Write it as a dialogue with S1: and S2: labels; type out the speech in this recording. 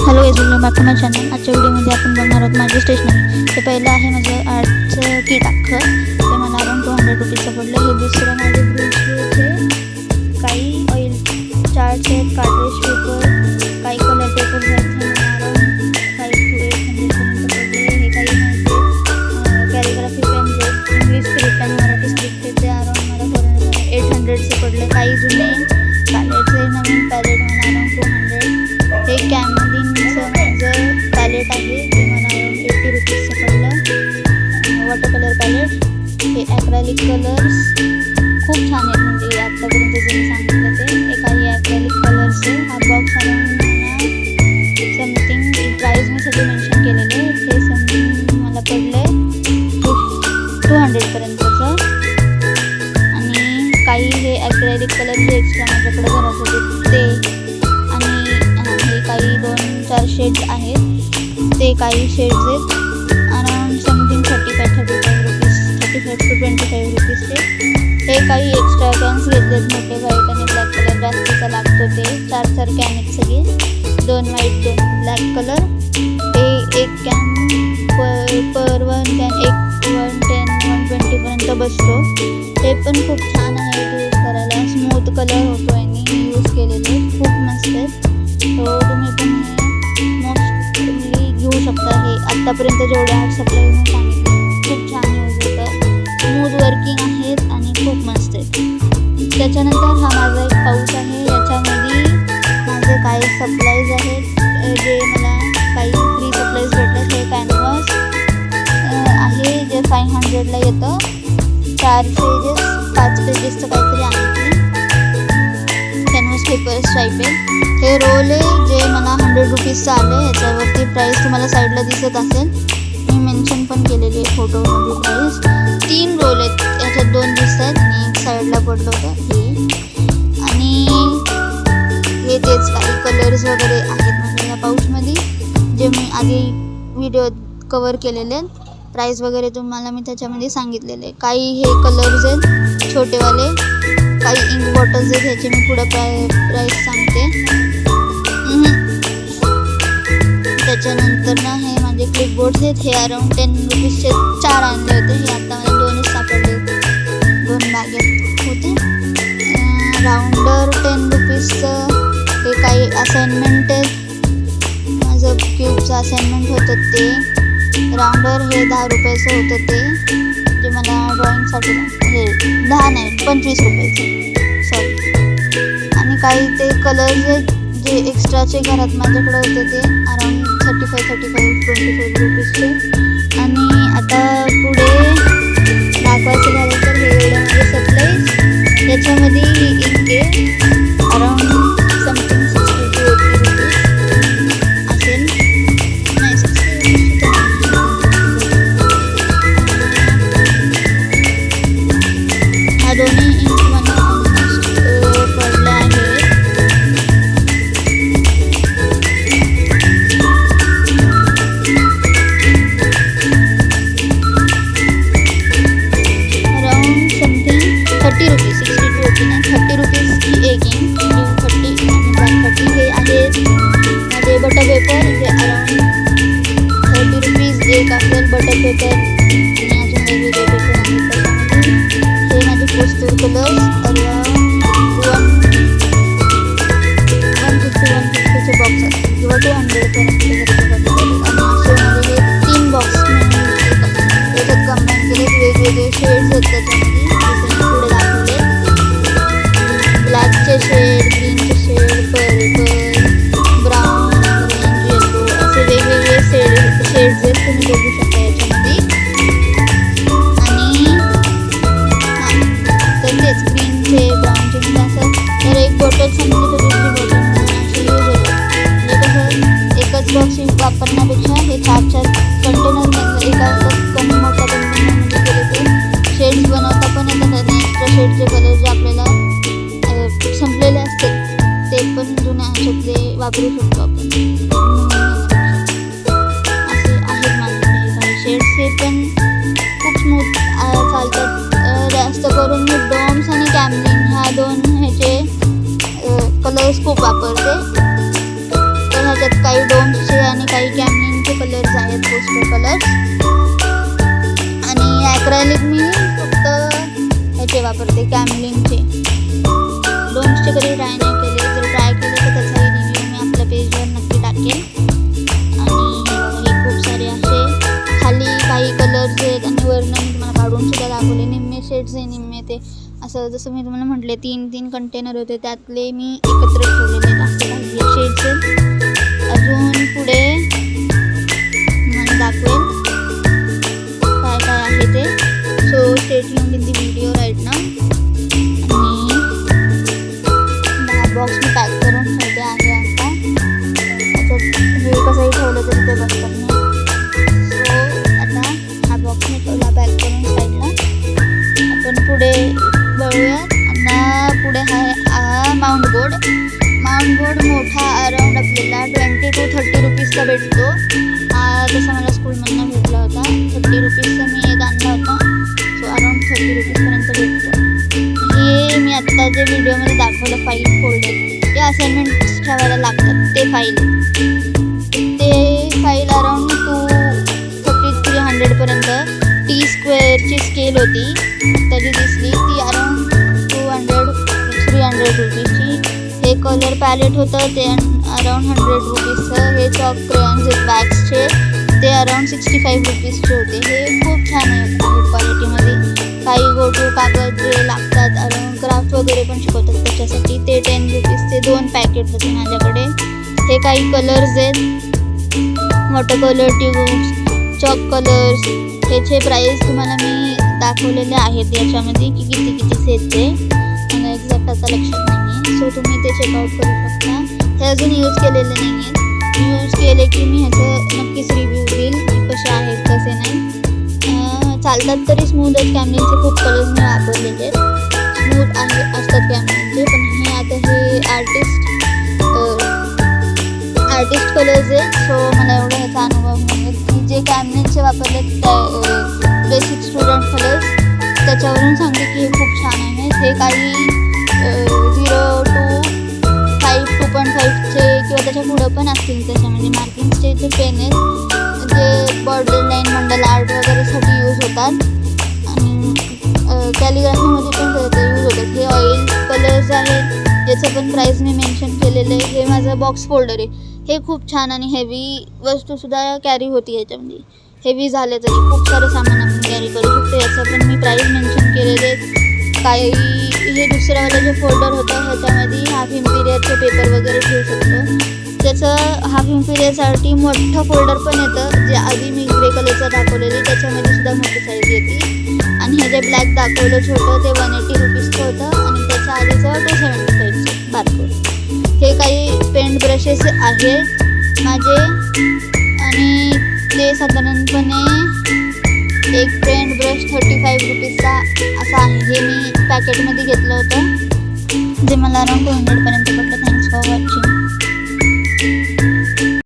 S1: Hello welcome back to my channel. आजच्या व्हिडिओमध्ये आपण बघणार आहोत माझी स्टेशनरी। ते पहिलं आहे माझं आर्टचं किट अख्खं, ते मला अराउंड 200 रुपीजचं पडलं। हे दुसरं माझे ब्रशचे काही ऑइल चार्ट्स आहेत, कार्ट्रेज पेपर, काही कलर पेपर्स आहेत, हे मला अराउंड 500 to 800 पर्यंत पडले। हे काही माझे कॅलिग्राफी पेन्स आहेत, इंग्लिश स्क्रिप्ट आणि मराठी स्क्रिप्ट, ते अराउंड मला 800चे पडले। काही जुने पॅलेटचे नवीन पॅलेट मला अराउंड 200। हे कॅमलिनचं माझं पॅलेट आहे, ते मला अराउंड 80 रुपीजचं पडलं। वॉटर कलर पॅलेट, हे ॲक्रेलिक कलर्स खूप छान आहेत, म्हणजे आत्तापर्यंत जे मी सांगितलं ते। हे काही ॲक्रेलिक कलर्सचे। हा बॉक्स अराउंड मला समथिंग प्राईज मी सगळे मेन्शन केलेले, हे समथिंग मला पडले 200 पर्यंतचं। आणि काही हे ॲक्रेलिक कलर जे एक्स्ट्रा माझ्याकडे घरात होते ते, काही 2-4 शेड्स आहेत, ते काही शेड्स आहेत अराउंड समथिंग 35 रुपीज, 35 to 25 रुपीजचे। हे काही एक्स्ट्रा कॅन्स घेतलेत, मोठे व्हाईट आणि ब्लॅक कलर जास्तीचा लागतो ते। 4 कॅन आहेत सगळे, 2 व्हाईट 2 ब्लॅक कलर। हे एक कॅन पर 1 कॅन 110-120 पर्यंत बसतो। हे पण खूप छान आहे यूज करायला, स्मूथ कलर होतो यांनी यूज केलेले, खूप मस्त आहेत। तो तुम्ही पण हे मोस्टली घेऊ शकता। हे आत्तापर्यंत जेवढे आर्ट सप्लाय मी सांगितले खूप छान यूज होतं, स्मूथ वर्किंग आहेत आणि खूप मस्त आहेत। त्याच्यानंतर हा माझा एक पाऊच आहे, याच्यामध्ये माझे काही सप्लाईज आहेत, जे मला काही फ्री सप्लाईज भेटतात। हे कॅनव्हास आहे, जे 500ला येतं, 4 पेजेस 5 पेजेसचं काहीतरी आहे ते। कॅनव्हास पेपर स्ट्राईप आहे। हे रोल आहे, जे मला 100 रुपीजचं आलं। याच्यावरती प्राईस तुम्हाला साईडला दिसत असेल, मी मेन्शन पण केलेली आहे फोटोमध्ये प्राईस। 3 रोल आहेत, याच्यात 2 दिसत आहेत आणि एक साईडला पडलं होतं हे। आणि हे तेच काही कलर्स वगैरे आहेत म्हणजे या पाऊचमध्ये, जे मी आधी व्हिडिओ कवर केलेले आहेत। प्राईस वगैरे तुम्हाला मी त्याच्यामध्ये त्याच्यामध्ये काही हे कलर्स आहेत छोटेवाले, काही इंक बॉटल्स आहेत, ह्याचे मी पुढं प्राईस सांगते। त्याच्यानंतर ना हे माझे क्लिपबोर्ड्स आहेत, हे अराउंड 10 रुपीजचे 4 आणले होते। हे आता मला 2च सापडले, 2 बॅगेत होते। राऊंडर 10 रुपीजचं, हे काही असाइनमेंट आहेत, माझं क्यूबचं असाइनमेंट होतं ते। राऊंडर हे 10 रुपयाचं होतं ते, जे मला ड्रॉइंगसाठी हे 10 नाही 25 रुपयाचं सॉरी। आणि काही ते कलर्स आहेत जे एक्स्ट्राचे घरात माझ्याकडे होते, ते अराउंड 35-25 रुपीजचे। आणि आता पुढे दाखवायचं झालं तर हे एवढं माझे सप्लाईज, याच्यामध्ये ही इंक आहे, अराउंड समथिंग 60 to 80 रुपीज असेल, नाही 60 हा दोन्ही इंक मला ऑलमोस्ट पडले आहेत। बटर पेपर, जे अराउंड 30 रुपीज एक असेल बटर पेपर, आणि अजून वेगवेगळे पेपर आहेत त्याच्यामध्ये। हे माझे पोस्टर कलर्स अराउंड 150-150चे बॉक्स असतील किंवा 200 पर्यंत। आणि असे माझे हे 3 बॉक्स त्याच्यात कंबाईन केले, वेगवेगळे शेड्स आहेत त्याच्यामध्ये, जसे मी पुढे दाखवले। ब्लॅकचे शेड, ग्रीनचे शेड, पर्पल, ब्राऊन, वेगवेगळे शेड्स आहेत, तुम्ही बघू शकता याच्यामध्ये। आणि हां, तर तेच ग्रीनचे ब्राऊनचे म्हणजे असं, तर एक बॉटल संपली तर दुसरी बॉटल म्हणून अशी यूज होतं। म्हणजे कसं एकच बॉक्स वापरण्यापेक्षा हे 4-4 कंटेनरमधलं एका कमी मोठ्या कंटेनरमध्ये केले तर शेड्स बनवता पण येतात, आणि एक्स्ट्रा शेडचे कलर जे आपल्याला संपलेले असतील ते पण जुन्या ह्याच्यातले वापरू शकतो आपण। शेड्स हे पण खूप स्मूथ चालतात। जास्त करून मी डॉम्स आणि कॅमलिन ह्या 2 ह्याचे कलर्स खूप वापरते। तर ह्याच्यात काही डोम्स वापरते कॅमलिनचे. डोम्सचे कधी ट्राय नाही केले, जर ट्राय केले तर त्याचाही रिव्ह्यू मी आपल्या पेजवर नक्की टाकेल. आणि हे खूप सारे असे खाली काही कलर्स आहेत आणि वरनं मी तुम्हाला काढून सुद्धा दाखवले. निम्मे शेड्स आहे, निम्मे ते असं जसं मी तुम्हाला म्हटले 3 कंटेनर होते त्यातले मी एकत्र ठेवलेले आहेत. असं काही शेड्स आहेत. अजून पुढे मला दाखवेल काय काय आहे ते. So stay tuned in the video right now. आणि हा बॉक्स मी पॅक करून ठेवले आहे आता. त्याच्यात हे कसंही ठेवलं तरी ते बसतात नाही. सो आता हा बॉक्स मी ठेवला पॅक करून साईडला. आपण पुढे बघूया. आता पुढे आहे माउंट बोर्ड. माउंट बोर्ड मोठा अराउंड आपल्याला 20 to 30 रुपीजचा भेटतो. तसा मला स्कूलमधनं भेटला होता. 30 रुपीजचा मी एक आणला होता. सो अराउंड 30 रुपीजपर्यंत भेटतो. हे मी आत्ता जे व्हिडिओमध्ये दाखवलं फाईल फोल्डर, ते असाइनमेंट्स ठेवायला लागतात ते फाईल अराउंड 250-300पर्यंत. T² स्केल होती तरी दिसली ती अराउंड 200-300 रुपीजची. हे कलर पॅलेट होतं ते अराउंड 100 रुपीजचं. हे चॉक क्रेयॉन्स आहेत वॅक्सचे, ते अराउंड 65 रुपीजचे होते. हे खूप छान आहेत क्वालिटीमध्ये. काही गोटू कागद जे लागतात अराउंड क्राफ्ट वगैरे पण शिकवतात त्याच्यासाठी, ते 10 रुपीजचे 2 पॅकेट होते माझ्याकडे. हे काही कलर्स आहेत, water colour tubes, chalk colours. ह्याचे प्राईस तुम्हाला मी दाखवलेले आहेत याच्यामध्ये की किती आहेत ते. मला एक्झॅक्ट आता लक्षात नाही आहे. सो तुम्ही ते चेकआउट करू शकता. हे अजून यूज केलेले नाही आहेत. यूज केले की मी ह्याचं नक्कीच रिव्ह्यू देईल की कसे आहेत कसे नाही. चालतात तरी स्मूथच. कॅमलिनचे खूप कलर्स मी वापरलेले आहेत, स्मूथ असतात कॅमलिनचे. पण हे आता हे आर्टिस्ट कलर्स आहेत. सो मला एवढा ह्याचा अनुभव मिळेल की जे कॅमलिनचे वापरले बेसिक स्टुडंट कलर्स त्याच्यावरून सांगते की हे खूप छान आहेत. हे काही 0 to 5, 2.5चे किंवा त्याच्या पुढं पण असतील. त्याच्यामध्ये मार्किंगचे जे पेन आहेत जे बॉर्डर लाईन मंडल आर्ट वगैरेसाठी यूज होतात आणि कॅलिग्राफीमध्ये पण ते यूज होतात. हे ऑइल कलर्स आहेत ज्याचं पण प्राईस मी मेन्शन केलेलं आहे. हे माझं बॉक्स फोल्डर आहे. हे खूप छान आणि हेवी वस्तूसुद्धा कॅरी होती याच्यामध्ये. हेवी झालं तरी खूप सारं सामान आपण कॅरी करू शकतो. याचं पण मी प्राईस मेन्शन केलेले आहेत. काही हे दुसऱ्यावालं जे फोल्डर होतं ह्याच्यामध्ये हाफ इम्पिरियरचे पेपर वगैरे ठेवू शकतो. त्याचं हाफ इम्पिरियरसाठी मोठं फोल्डर पण येतं, जे आधी मी ग्रे कलरचं दाखवलेली त्याच्यामध्ये सुद्धा मोठी साईज येते. आणि हे जे ब्लॅक दाखवलं छोटं ते 180 रुपीजचं होतं आणि त्याच्या आधीचं 275चं बारकोड. हे काही पेंट ब्रशेस आहेत माझे आणि ते साधारणपणे एक पेंट ब्रश 35 रुपीजचा असा आहे. हे मी पॅकेटमध्ये घेतलं होतं जे मला अराउंड 200पर्यंत पडलं. Thanks for watching.